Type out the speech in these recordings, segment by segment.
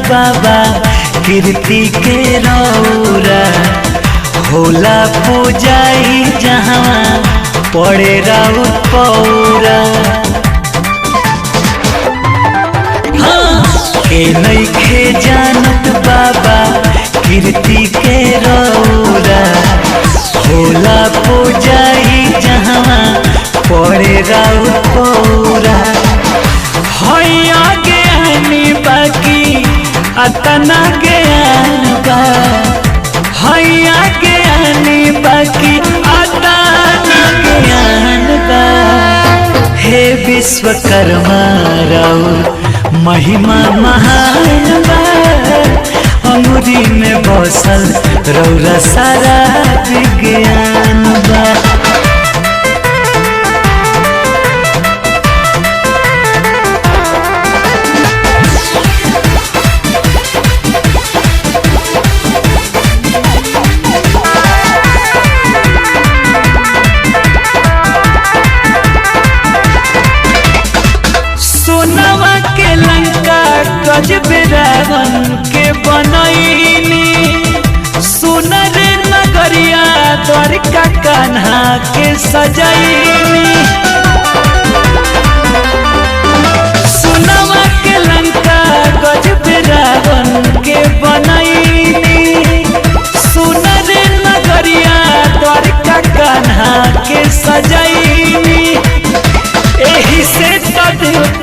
बाबा कीर्ति के रौरा होला पूजाई जहाँ पड़े राउत पौरा। हाँ के नइखे जानत बाबा कीर्ति के रौरा होला पूजाई जहाँ पड़े राउत पौरा। हैया ज्ञानी बाकी अतना ज्ञान बा, हैया ज्ञानी बाकी अतना ज्ञान बा। हे विश्वकर्मा राउर महिमा महान बा, अंगुरी में बसल रौरा सारा विज्ञान बा। सोनवा के लंका गजब रावण के बनैनी, सुनर नगरिया द्वारिका कान्हा के सजैनी। सोनवा के लंका गजब रावण के बनैनी, सुनर नगरिया द्वारिका कान्हा के सजैनी। एही से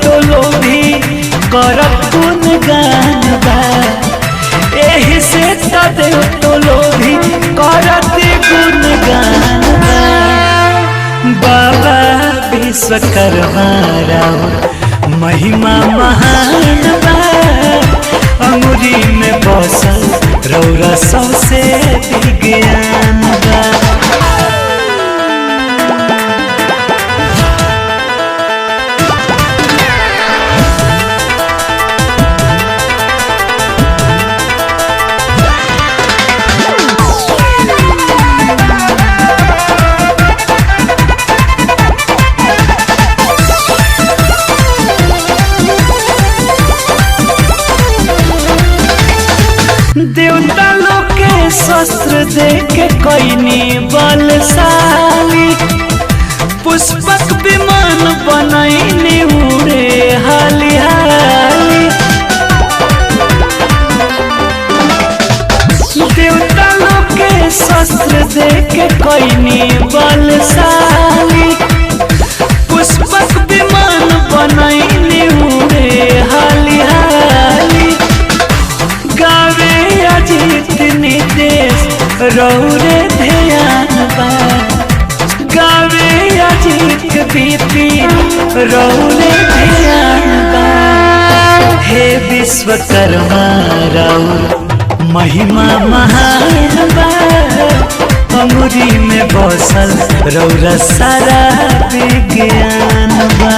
तो लोभी करत गुणगान बा, एही से तो लोभी करत गुणगान बा। बाबा विश्वकर्मा राउर महिमा महान बा, अंगुरी में बसल रौरा सबसे विज्ञान बा। देवता लोग के शस्त्र देख कैनी बलशाली, पुष्पक विमान बनैनी उड़े हाली हाली। देवता लोग के शस्त्र देख कैनी बलशाली, पुष्पक विमान बनैनी उड़े हाली हाली। गावे अजीत निदेश रौरे ध्यान बा, गावे अजीत विपिन रौरे ध्यान बा। हे विश्वकर्मा राउर महिमा महान बा, अंगुरी में बसल रौरा सारा विज्ञान बा।